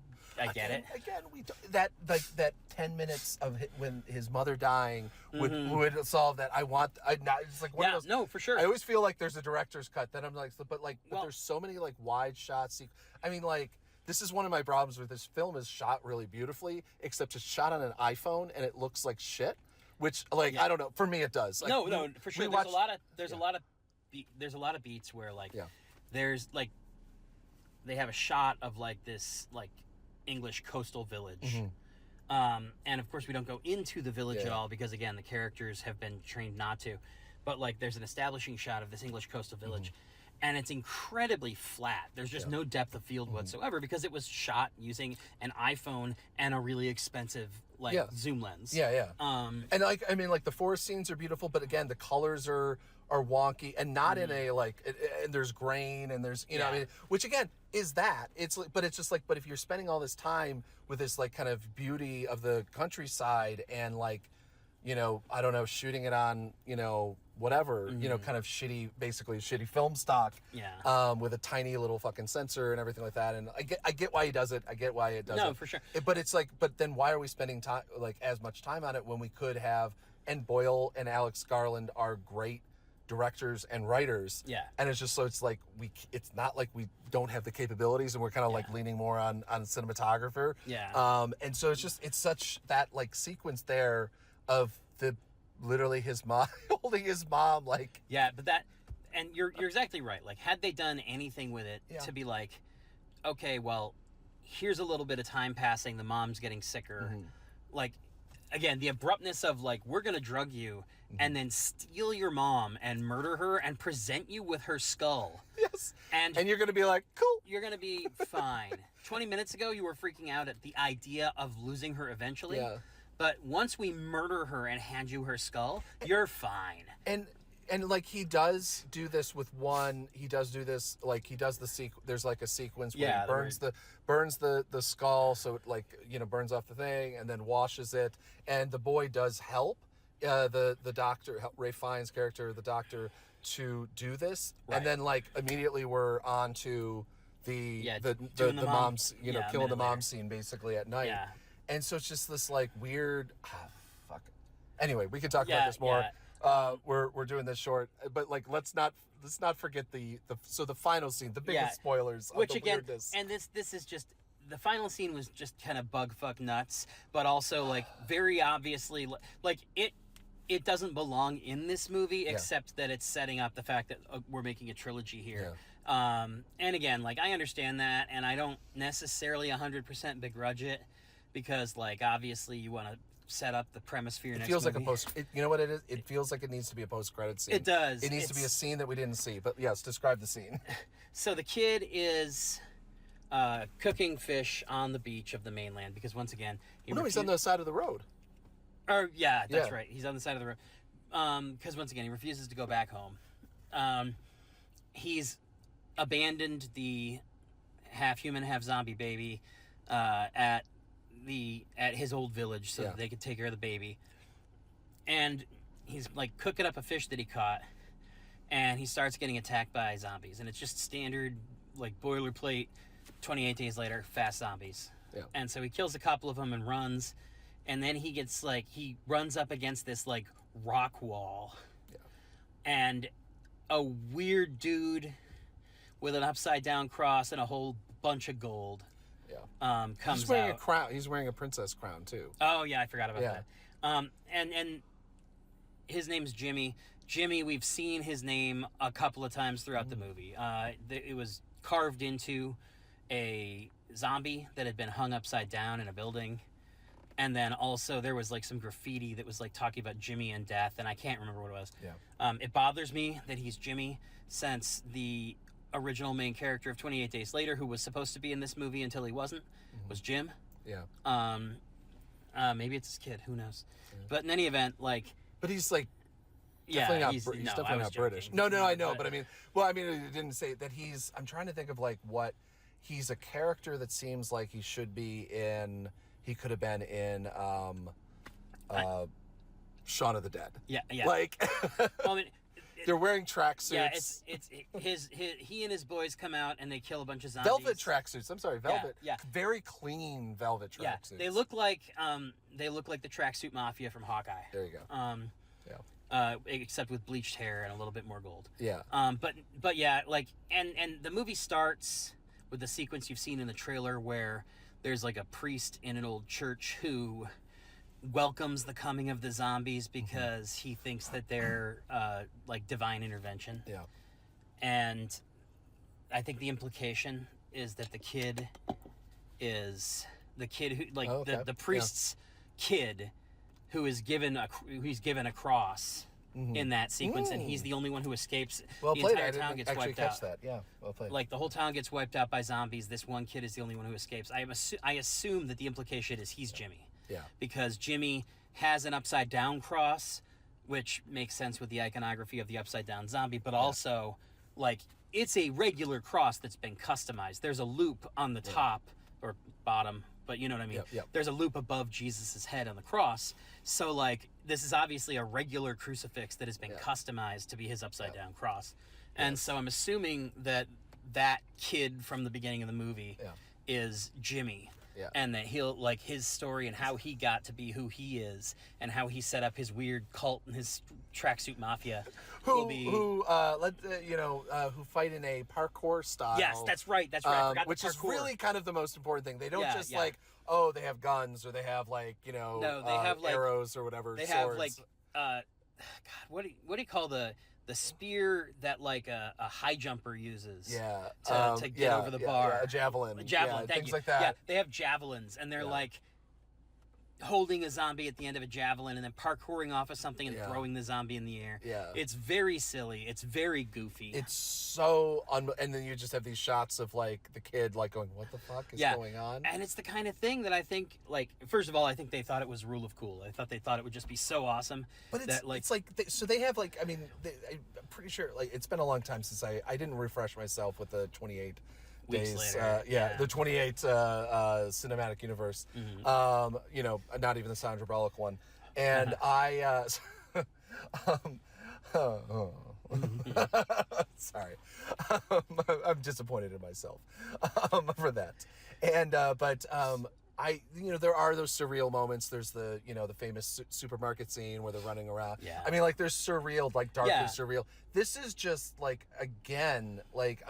A: get it.
B: Again, that 10 minutes of when his mother dying would solve that. It's like one of those.
A: No, for sure.
B: I always feel like there's a director's cut. Then I'm like, but there's so many like wide shots. I mean, like. This is one of my problems with this film. Is shot really beautifully, except it's shot on an iPhone and it looks like shit. Which, like, I don't know. For me, it does. Like,
A: no, for sure. There's a lot of beats where like there's like they have a shot of like this like English coastal village, and of course we don't go into the village at all because again the characters have been trained not to. But like there's an establishing shot of this English coastal village. And it's incredibly flat. There's just no depth of field whatsoever because it was shot using an iPhone and a really expensive zoom lens. Yeah.
B: And like I mean, like the forest scenes are beautiful, but again, the colors are wonky and not in a like. And there's grain and there's I mean, which again is that it's like, but it's just like, but if you're spending all this time with this like kind of beauty of the countryside and like, I don't know, shooting it on whatever, kind of basically shitty film stock, with a tiny little fucking sensor and everything like that. And I get why he does it. I get why it does it.
A: No, for sure.
B: But it's like, but then why are we spending time, like as much time on it when we could have and Boyle and Alex Garland are great directors and writers.
A: Yeah.
B: And it's just, so it's like it's not like we don't have the capabilities, and we're kind of like leaning more on cinematographer.
A: Yeah.
B: And so it's such that like sequence there of literally his mom holding his mom, like.
A: Yeah, but and you're exactly right. Like, had they done anything with it to be like, okay, well, here's a little bit of time passing, the mom's getting sicker. Like, again, the abruptness of like, we're gonna drug you and then steal your mom and murder her and present you with her skull.
B: Yes.
A: And
B: you're gonna be like, cool.
A: You're gonna be fine. 20 minutes ago, you were freaking out at the idea of losing her eventually. Yeah. But once we murder her and hand you her skull, you're fine.
B: And like, he does do this with one. He does do this, like, he does there's like a sequence where he burns the skull, so it, like, you know, burns off the thing, and then washes it. And the boy does help the doctor, Ray Fiennes' character, the doctor, to do this. Right. And then like immediately we're on to the mom's, you know, killing the mom scene basically at night. Yeah. And so it's just this like weird. Fuck. Anyway, we can talk about this more. Yeah. We're doing this short, but like let's not forget the final scene, the biggest spoilers of the weirdness.
A: And this is just, the final scene was just kind of bug fuck nuts, but also like very obviously like it doesn't belong in this movie, except that it's setting up the fact that we're making a trilogy here. Yeah. And again, like, I understand that, and I don't necessarily 100% begrudge it, because like obviously you want to set up the premise for your next movie.
B: It feels like you know what it is? It feels like it needs to be a post-credit scene.
A: It does.
B: It needs to be a scene that we didn't see. But yes, describe the scene.
A: So the kid is cooking fish on the beach of the mainland, because once again...
B: he's on the side of the road.
A: Or, yeah, that's right. He's on the side of the road. Because once again, he refuses to go back home. He's abandoned the half-human, half-zombie baby at his old village so that they could take care of the baby. And he's like cooking up a fish that he caught, and he starts getting attacked by zombies. And it's just standard, like, boilerplate 28 days later, fast zombies. Yeah. And so he kills a couple of them and runs, and then he gets like, he runs up against this like rock wall. Yeah. And a weird dude with an upside down cross and a whole bunch of gold comes
B: He's wearing
A: out.
B: a crown. He's wearing a princess crown too.
A: Oh yeah, I forgot about that. And his name's Jimmy. Jimmy, we've seen his name a couple of times throughout the movie. It was carved into a zombie that had been hung upside down in a building. And then also there was like some graffiti that was like talking about Jimmy and death, and I can't remember what it was. Yeah. It bothers me that he's Jimmy, since the original main character of 28 Days Later, who was supposed to be in this movie until he wasn't, was Jim. Yeah. Maybe it's his kid, who knows. Yeah. But in any event, like...
B: But he's like... Definitely he's definitely not British. No, I know, but I mean... Well, I mean, it didn't say that he's... I'm trying to think of like what... He's a character that seems like he should be in... He could have been in Shaun of the Dead.
A: Yeah.
B: Like...
A: Well, I mean...
B: They're wearing tracksuits.
A: Yeah, he and his boys come out and they kill a bunch of zombies.
B: Velvet tracksuits. I'm sorry, velvet. Yeah. Very clean velvet tracksuits.
A: Yeah, they look like the tracksuit mafia from Hawkeye.
B: There you go.
A: Except with bleached hair and a little bit more gold.
B: Yeah.
A: But yeah, like, and the movie starts with the sequence you've seen in the trailer where there's like a priest in an old church who welcomes the coming of the zombies because he thinks that they're like divine intervention. Yeah. And I think the implication is that the kid who, like, the priest's kid who is given a cross in that sequence, and he's the only one who escapes.
B: Well
A: the
B: played.
A: entire town gets wiped out.
B: That. Yeah, well played.
A: Like, the whole town gets wiped out by zombies. This one kid is the only one who escapes. I assume that the implication is he's Jimmy.
B: Yeah.
A: Because Jimmy has an upside down cross, which makes sense with the iconography of the upside down zombie, but also, like, it's a regular cross that's been customized. There's a loop on the top or bottom, but you know what I mean.
B: Yep.
A: There's a loop above Jesus's head on the cross. So, like, this is obviously a regular crucifix that has been customized to be his upside down cross. And so I'm assuming that kid from the beginning of the movie is Jimmy.
B: Yeah.
A: And that he'll like his story and how he got to be who he is and how he set up his weird cult and his tracksuit mafia.
B: Who fight in a parkour style.
A: Yes, that's right. That's right.
B: Which is really kind of the most important thing. They don't like, oh, they have guns or they have like, no, they have like arrows or whatever.
A: They
B: swords.
A: have like, God, what do you call the spear that like a high jumper uses? To get over the bar.
B: A javelin.
A: Things
B: like that.
A: Yeah, they have javelins and they're like holding a zombie at the end of a javelin and then parkouring off of something and throwing the zombie in the air.
B: Yeah.
A: It's very silly. It's very goofy.
B: It's so and then you just have these shots of like the kid like going, what the fuck is going on?
A: And it's the kind of thing that I think, like, first of all, I think they thought it was rule of cool. I thought they thought it would just be so awesome.
B: But it's like so they have like, I mean, I'm pretty sure like it's been a long time since I didn't refresh myself with the 28
A: Weeks
B: days
A: later.
B: the 28 cinematic universe. Not even the Sandra Bullock one. And I sorry. I'm disappointed in myself for that. And there are those surreal moments. There's the famous supermarket scene where they're running around.
A: Yeah.
B: I mean, like there's surreal, like darkly surreal. This is just like again, like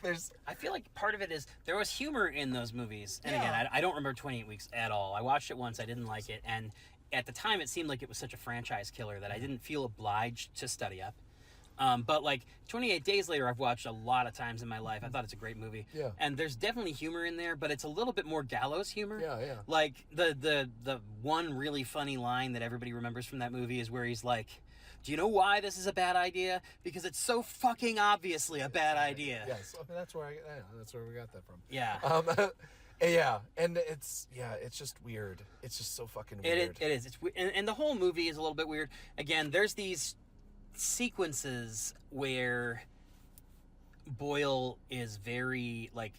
B: there's.
A: I feel like part of it is there was humor in those movies, and again, I don't remember 28 Weeks at all. I watched it once, I didn't like it, and at the time it seemed like it was such a franchise killer that I didn't feel obliged to study up. But like 28 Days Later, I've watched a lot of times in my life. I thought it's a great movie.
B: Yeah.
A: And there's definitely humor in there, but it's a little bit more gallows humor.
B: Yeah, yeah.
A: Like the one really funny line that everybody remembers from that movie is where he's like, "Do you know why this is a bad idea? Because it's so fucking obviously a bad idea."
B: Yes, I mean, that's where we got that from.
A: Yeah.
B: Yeah, and it's just weird. It's just so fucking weird.
A: It is. It's and the whole movie is a little bit weird. Again, there's these sequences where Boyle is very like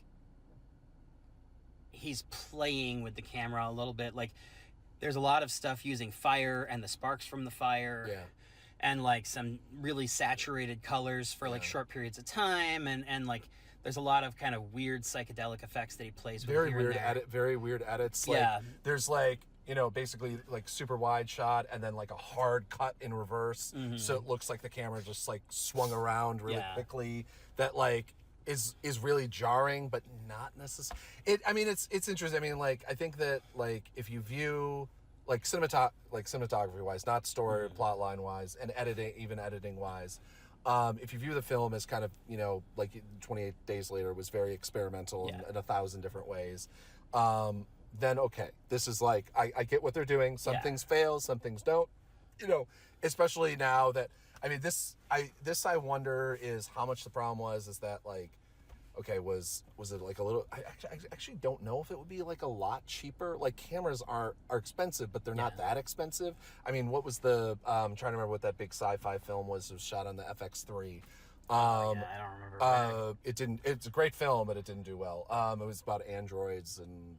A: he's playing with the camera a little bit. Like there's a lot of stuff using fire and the sparks from the fire.
B: Yeah.
A: And like some really saturated colors for like short periods of time, and like there's a lot of kind of weird psychedelic effects that he plays with.
B: Very weird edits. Like, there's like basically like super wide shot and then like a hard cut in reverse, so it looks like the camera just like swung around really quickly. That like is really jarring, but not necessarily. It's interesting. I mean, like I think that like if you view like cinematography wise, not story plot line wise, and editing wise. If you view the film as kind of, like 28 Days Later was very experimental in 1,000 different ways, then okay, this is like, I get what they're doing. Some things fail, some things don't, especially now that, I mean, I wonder is how much the problem is that like, okay, was it like a little, I actually don't know if it would be like a lot cheaper. Like cameras are expensive, but they're not that expensive. I mean, what was I'm trying to remember what that big sci-fi film was. It was shot on the FX3.
A: I don't remember.
B: It's a great film, but it didn't do well. It was about androids and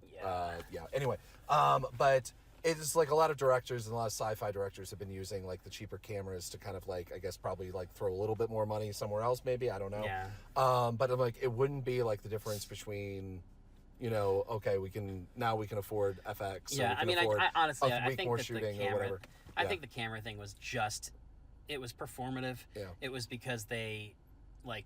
B: anyway, but it's like a lot of directors and a lot of sci-fi directors have been using like the cheaper cameras to kind of like, I guess probably like throw a little bit more money somewhere else, maybe, I don't know.
A: Yeah.
B: But I'm like, it wouldn't be like the difference between, okay, we can afford FX.
A: Yeah, I mean, I honestly, I think that
B: shooting
A: the camera,
B: or whatever.
A: I think the camera thing was just, it was performative.
B: Yeah.
A: It was because they, like,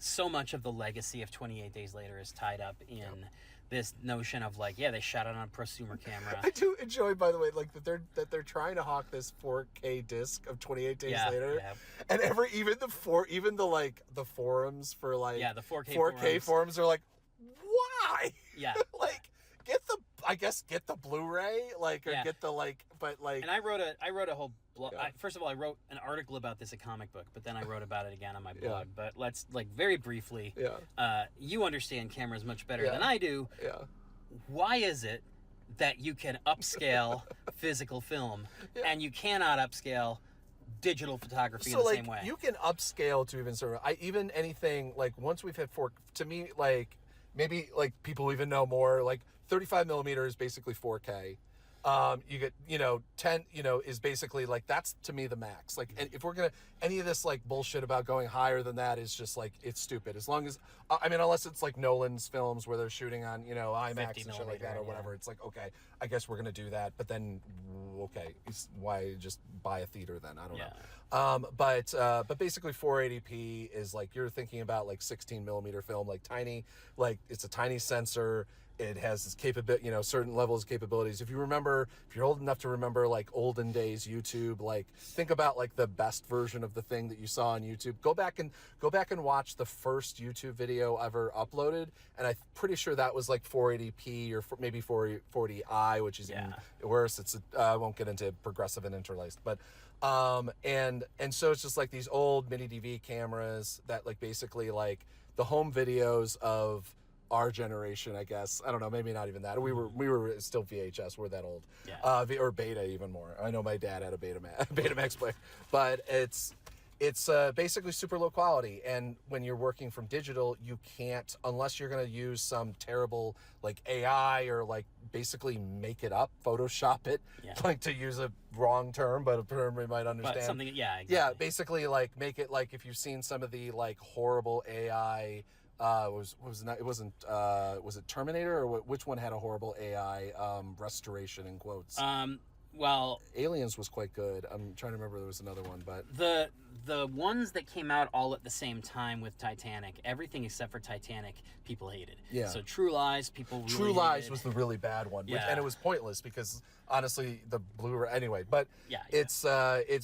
A: so much of the legacy of 28 Days Later is tied up in this notion of like, they shot it on a prosumer camera.
B: I do enjoy, by the way, like that they're trying to hawk this 4K disc of 28 Days Later, and even the forums for like
A: the
B: 4K forums are like, why?
A: Yeah,
B: like get the Blu-ray, like, or get the like, but like.
A: And I wrote a whole blog. First of all, I wrote an article about this at Comic Book, but then I wrote about it again on my blog. But let's like very briefly. You understand cameras much better than I do.
B: Yeah.
A: Why is it that you can upscale physical film and you cannot upscale digital photography in the same way?
B: You can upscale to even sort of even anything like once we've hit 4. To me, like maybe like people even know more like 35 millimeter is basically 4K. You get, 10, is basically like, that's to me the max. Like, and if we're going to, any of this like bullshit about going higher than that is just like, it's stupid. As long as, unless it's like Nolan's films where they're shooting on, IMAX and shit like that or whatever. It's like, okay, I guess we're going to do that. But then, okay, why just buy a theater then? I don't know. But basically 480p is like, you're thinking about like 16 millimeter film, like tiny, like it's a tiny sensor. It has this capability, certain levels of capabilities. If you're old enough to remember like olden days YouTube, like think about like the best version of the thing that you saw on YouTube. Go back and watch the first YouTube video ever uploaded, and I'm pretty sure that was like 480p or maybe 440i, which is even worse. It's I won't get into progressive and interlaced, but and so it's just like these old mini DV cameras that like basically like the home videos of our generation, I guess. I don't know, maybe not even that. We were still VHS. We're that old. Or Beta even more. I know my dad had a Betamax player, but it's basically super low quality. And when you're working from digital, you can't, unless you're going to use some terrible like AI or like basically make it up, Photoshop it, like to use a wrong term, but a term we might understand.
A: But something, exactly.
B: Yeah, basically like make it like if you've seen some of the like horrible AI. Was it Terminator or which one had a horrible AI restoration in quotes?
A: Well,
B: Aliens was quite good. I'm trying to remember there was another one, but
A: the ones that came out all at the same time with Titanic, everything except for Titanic, people hated.
B: Yeah.
A: So True Lies, people really
B: True Lies
A: hated.
B: was the really bad one, and it was pointless because honestly, the Blu-ray anyway. But it's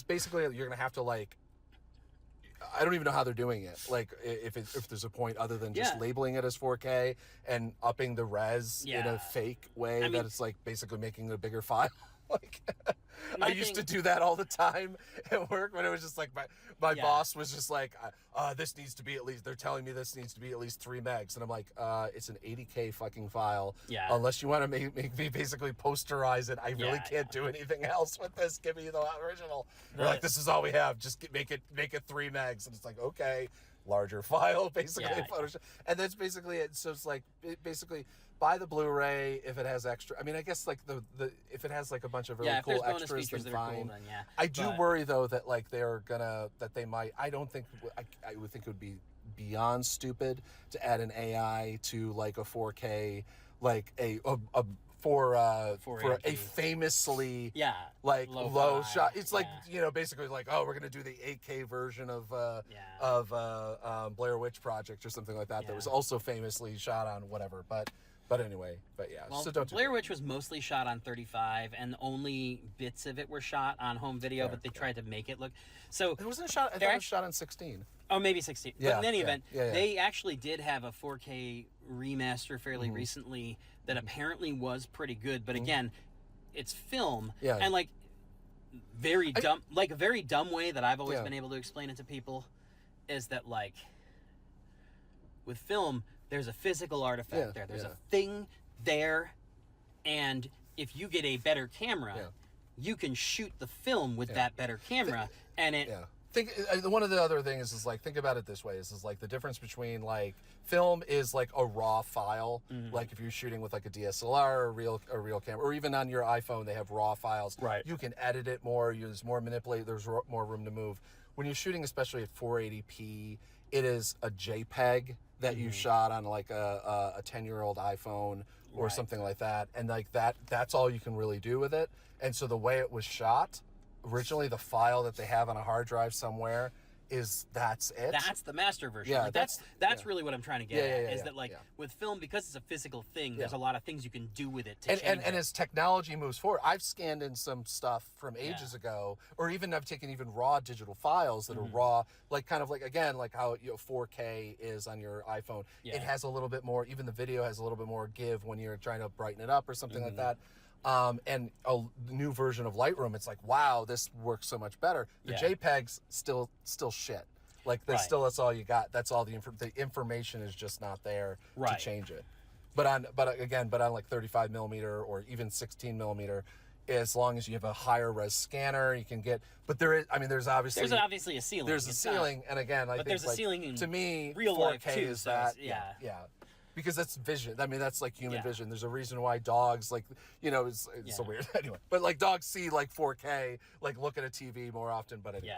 B: basically you're gonna have to like. I don't even know how they're doing it. Like, if there's a point other than just labeling it as 4K and upping the res in a fake way that it's like basically making it a bigger file. Like, I used to do that all the time at work when it was just like my boss was just like, this needs to be at least, they're telling me this needs to be at least 3 megs. And I'm like, it's an 80K fucking file. Yeah. Unless you want to make me basically posterize it, I really can't do anything else with this. Give me the original. They're like, this is all we have. Just make it 3 megs. And it's like, okay, larger file, basically. And that's basically it. So it's like, basically, buy the Blu-ray if it has extra. I mean, I guess like the if it has like a bunch of really cool extras, then fine. Cool, then I do worry though that like they might. I don't think I would think it would be beyond stupid to add an AI to like a 4K, like for a famously like low shot. It's like basically like, oh, we're gonna do the 8K version of Blair Witch Project or something like that that was also famously shot on whatever, but anyway,
A: well,
B: so don't
A: Blair Witch was mostly shot on 35, and only bits of it were shot on home video, but they tried to make it look. So
B: it wasn't shot. I thought it was shot on 16.
A: Oh, maybe 16. Yeah, but in any event, they actually did have a 4K remaster fairly recently that apparently was pretty good. But again, it's film, and like a very dumb way that I've always been able to explain it to people is that like with film, there's a physical artifact there. There's a thing there, and if you get a better camera, you can shoot the film with that better camera, and it. Yeah.
B: Think one of the other things is like think about it this way: is like the difference between like film is like a raw file, like if you're shooting with like a DSLR or a real camera, or even on your iPhone they have raw files. Right. You can edit it more, use more manipulate. There's more room to move. When you're shooting, especially at 480p, it is a JPEG that you shot on like a 10-year-old iPhone or something like that, and like that's all you can really do with it. And so the way it was shot originally, the file that they have on a hard drive somewhere that's it.
A: That's the master version. Yeah, like that's really what I'm trying to get at. Is that like with film, because it's a physical thing, there's a lot of things you can do with it to change it.
B: And as technology moves forward, I've scanned in some stuff from ages ago, or even I've taken even raw digital files that are raw, like kind of like again like how 4K is on your iPhone. It has a little bit more. Even the video has a little bit more give when you're trying to brighten it up or something like that. And a new version of Lightroom, it's like, wow, this works so much better. The JPEG's still shit. Like that's all you got. That's all the information is just not there to change it. But on like 35 millimeter or even 16 millimeter, as long as you have a higher res scanner, you can get. But there's obviously
A: a ceiling.
B: There's a ceiling, and again, I think
A: there's a ceiling in
B: to me,
A: real
B: 4K
A: life too,
B: is that. because that's vision. I mean, that's like human vision. There's a reason why dogs, like, you know, it's so weird. Anyway, but like dogs see like 4K, like look at a TV more often. But anyway,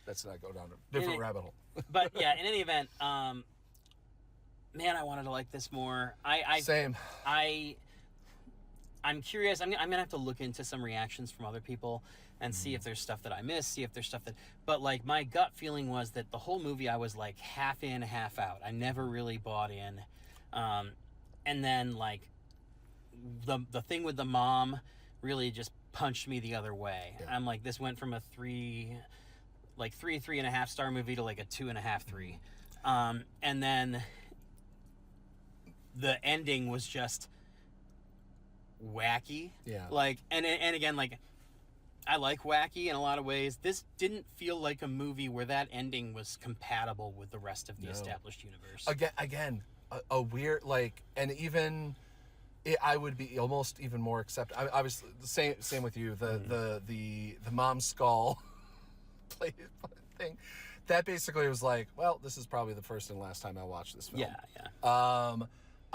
B: let's not go down a different rabbit hole.
A: But yeah, in any event, man, I wanted to like this more.
B: Same.
A: I'm curious. I'm gonna have to look into some reactions from other people and see if there's stuff that I missed, see if there's stuff that... But, like, my gut feeling was that the whole movie I was, like, half in, half out. I never really bought in. And then, like, the thing with the mom really just punched me the other way. Yeah. I'm like, this went from a 3.5 star movie to, like, a 2.5, 3. And then the ending was just wacky.
B: Yeah.
A: Like, and again, like... I like wacky in a lot of ways. This didn't feel like a movie where that ending was compatible with the rest of the established universe.
B: Again, a weird, like, and even I would be almost even more accepting. I was the same with you. The mom skull play thing. That basically was like, well, this is probably the first and last time I watch this film.
A: Yeah.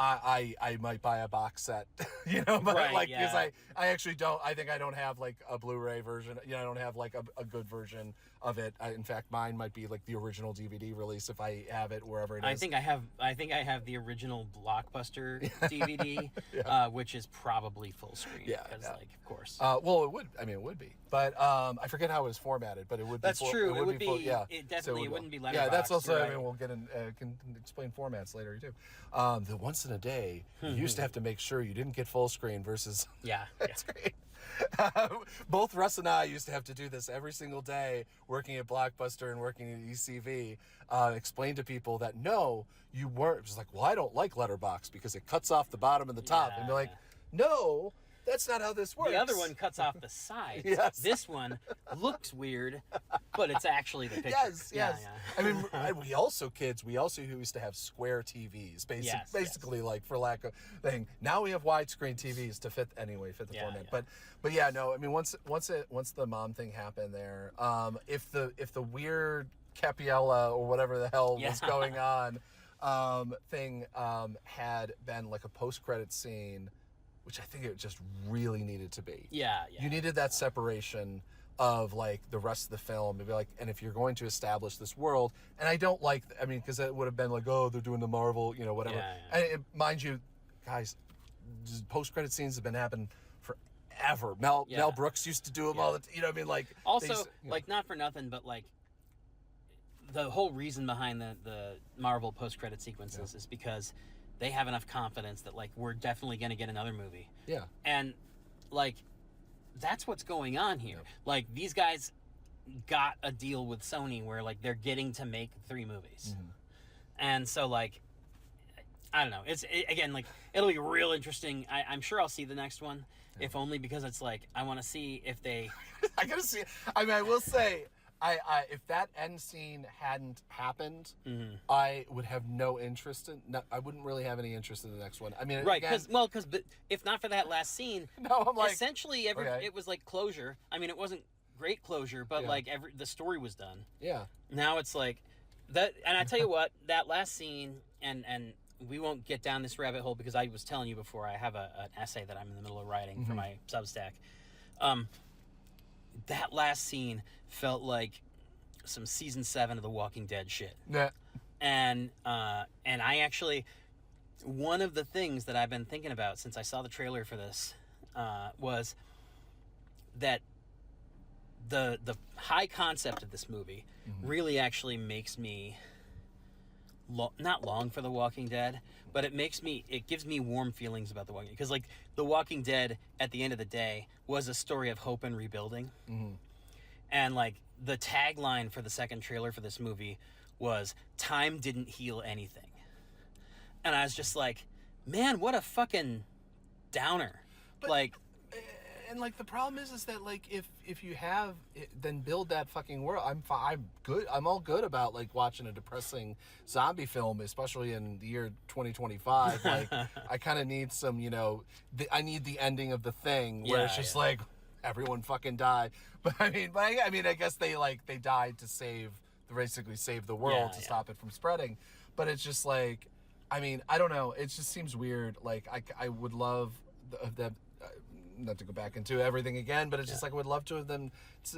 B: I might buy a box set, you know, but because I actually don't. I think I don't have like a Blu-ray version. You know, I don't have like a good version of it. In fact, mine might be like the original DVD release if I have it wherever it is.
A: I think I have the original Blockbuster DVD, which is probably full screen.
B: Yeah,
A: like of course.
B: Well, it would. I mean, it would be, but I forget how it was formatted. But it would.
A: That's
B: be
A: true.
B: It would be.
A: It definitely
B: it
A: wouldn't be letterboxed.
B: Yeah, that's also.
A: Right.
B: I mean, we'll get in. Can explain formats later too. The once in a day, you used to have to make sure you didn't get full screen versus.
A: Yeah,
B: that's great. Both Russ and I used to have to do this every single day, working at Blockbuster and working at ECV. Explain to people that no, you weren't. It was like, well, I don't like letterbox because it cuts off the bottom and the top, and be like, no. That's not how this works.
A: The other one cuts off the sides.
B: Yes.
A: This one looks weird, but it's actually the picture.
B: Yes. Yeah. I mean, we also used to have square TVs, basically like for lack of thing. Now we have widescreen TVs to fit the format.
A: Yeah.
B: But yeah, no. I mean, once the mom thing happened there, if the weird Capiella or whatever the hell was going on thing had been like a post-credit scene, which I think it just really needed to be.
A: Yeah.
B: You needed that separation of like the rest of the film. Maybe like, and if you're going to establish this world, and I don't like, I mean, because it would have been like, oh, they're doing the Marvel, you know, whatever.
A: Yeah.
B: And mind you, guys, post-credit scenes have been happening forever. Mel Brooks used to do them all the time. You know what I mean? Like,
A: also, like, not for nothing, but like, the whole reason behind the Marvel post-credit sequences is because they have enough confidence that, like, we're definitely going to get another movie.
B: Yeah.
A: And, like, that's what's going on here. Yep. Like, these guys got a deal with Sony where, like, they're getting to make 3 movies. Mm-hmm. And so, like, I don't know. Again, like, it'll be real interesting. I'm sure I'll see the next one, if only because it's, like, I want to see if they...
B: I got to see it. I mean, I will say... if that end scene hadn't happened, I would have no interest in. No, I wouldn't really have any interest in the next one. I mean,
A: right? Because if not for that last scene,
B: I'm like,
A: essentially it was like closure. I mean, it wasn't great closure, but like the story was done.
B: Yeah.
A: Now it's like that, and I tell you what, that last scene, and we won't get down this rabbit hole because I was telling you before, I have an essay that I'm in the middle of writing for my Substack. That last scene felt like some season 7 of The Walking Dead shit.
B: Yeah.
A: And I actually, one of the things that I've been thinking about since I saw the trailer for this was that the high concept of this movie really actually makes me not long for The Walking Dead, but it gives me warm feelings about The Walking Dead. Because, like, The Walking Dead, at the end of the day, was a story of hope and rebuilding. Mm-hmm. And, like, the tagline for the second trailer for this movie was, "Time didn't heal anything." And I was just like, man, what a fucking downer. But, like...
B: And, like, the problem is that, like, if you have it, then build that fucking world. I'm good. I'm all good about, like, watching a depressing zombie film, especially in the year 2025. Like, I kind of need some, you know, I need the ending of The Thing where it's just like everyone fucking died. But I mean, I guess they died to basically save the world to stop it from spreading. But it's just like, I mean, I don't know. It just seems weird. Like, I would love them, not to go back into everything again, but it's just like I would love to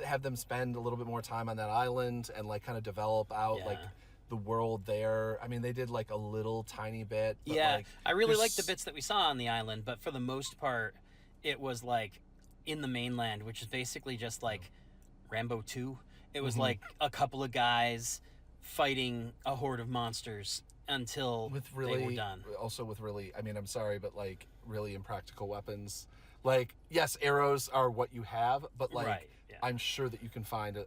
B: have them spend a little bit more time on that island and like kind of develop out like the world there. I mean, they did like a little tiny bit. But like,
A: I really liked the bits that we saw on the island, but for the most part, it was like in the mainland, which is basically just like Rambo 2. It was like a couple of guys fighting a horde of monsters until they were done.
B: Also with really, I mean, I'm sorry, but like really impractical weapons. Like, yes, arrows are what you have, but like, I'm sure that you can find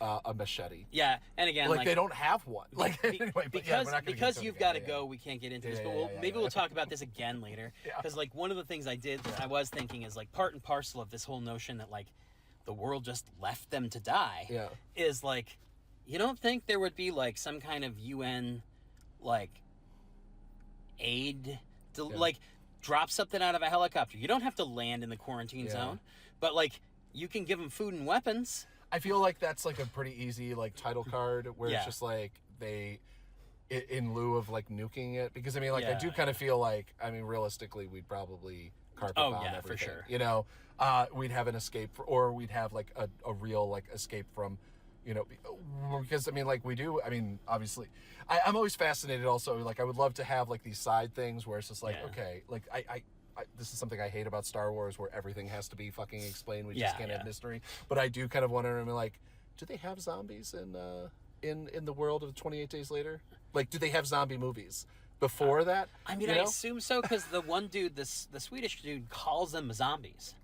B: a machete.
A: Yeah, and again,
B: like they don't have one. Like anyway,
A: because you've got to go, we can't get into this. But maybe we'll talk about this again later. Because like one of the things I was thinking is like part and parcel of this whole notion that like the world just left them to die.
B: Yeah.
A: Is like, you don't think there would be like some kind of UN like aid to like drop something out of a helicopter? You don't have to land in the quarantine zone, but like you can give them food and weapons.
B: I feel like that's like a pretty easy like title card where it's just like they, in lieu of like nuking it, because I mean like I do kind of feel like, I mean realistically we'd probably carpet bomb everything. For sure. You know, we'd have an escape or we'd have like a real like escape from, you know, because I mean like we do, I mean obviously I'm always fascinated also, like I would love to have like these side things where it's just like okay, like I this is something I hate about Star Wars, where everything has to be fucking explained. We just can't have mystery. But I do kind of wonder, I mean, like, do they have zombies in the world of 28 Days Later? Like, do they have zombie movies before that?
A: I mean, I assume so, because the one dude, the Swedish dude, calls them zombies.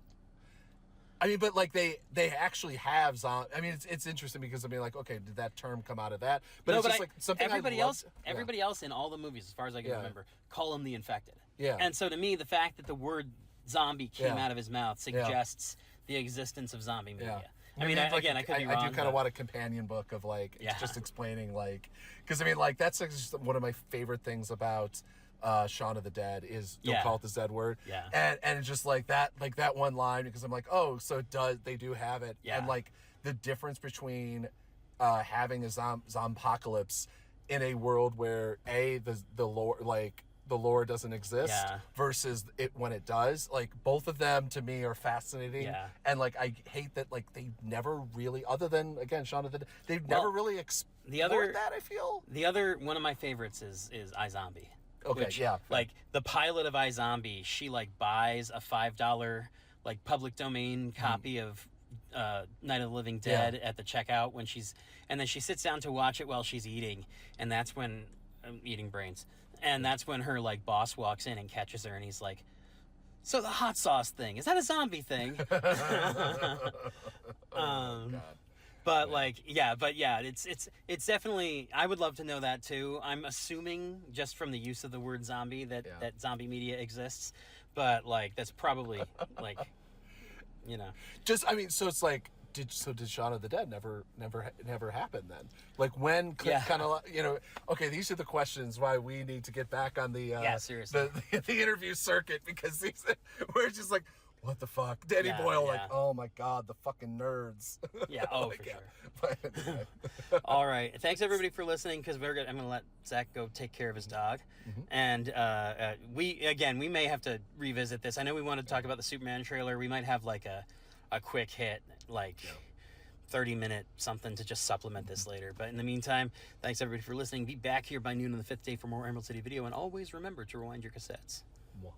B: I mean, but like they actually have zombies. I mean, it's interesting because I mean, like, okay, did that term come out of that? But it's just like something everybody
A: else in all the movies, as far as I can remember, call them the infected.
B: Yeah.
A: And so to me, the fact that the word zombie came out of his mouth suggests the existence of zombie media. I mean, again, I could be wrong.
B: I do kind of want a companion book of like just explaining like, because I mean, like that's like just one of my favorite things about Shaun of the Dead is don't call it the Z word. Yeah. And it's just like that one line, because I'm like, oh, so they do have it. Yeah. And like the difference between having a zompocalypse in a world where the lore doesn't exist versus it when it does, like both of them to me are fascinating. And like I hate that like they never really, other than again Shaun of the Dead, they've never really explored that. I feel the other
A: one of my favorites is iZombie.
B: Okay,
A: which, like the pilot of iZombie, she like buys a $5 like public domain copy of Night of the Living Dead at the checkout and then she sits down to watch it while she's eating, and that's when eating brains. And that's when her like boss walks in and catches her, and he's like, "So the hot sauce thing, is that a zombie thing?" But it's definitely, I would love to know that too. I'm assuming just from the use of the word zombie that zombie media exists, but like that's probably like, you know,
B: just I mean, so it's like. Did Shaun of the Dead never happen then? Like when kind of, you know, okay, these are the questions why we need to get back on the
A: seriously
B: the interview circuit, because we're just like, what the fuck? Danny Boyle, like, oh my God, the fucking nerds.
A: Yeah, oh, like, for sure. All right. Thanks, everybody, for listening, because I'm going to let Zach go take care of his dog. And we may have to revisit this. I know we wanted to talk about the Superman trailer. We might have like a quick hit, like 30-minute something to just supplement this later. But in the meantime, thanks, everybody, for listening. Be back here by noon on the 5th day for more Emerald City Video. And always remember to rewind your cassettes.
B: Wow.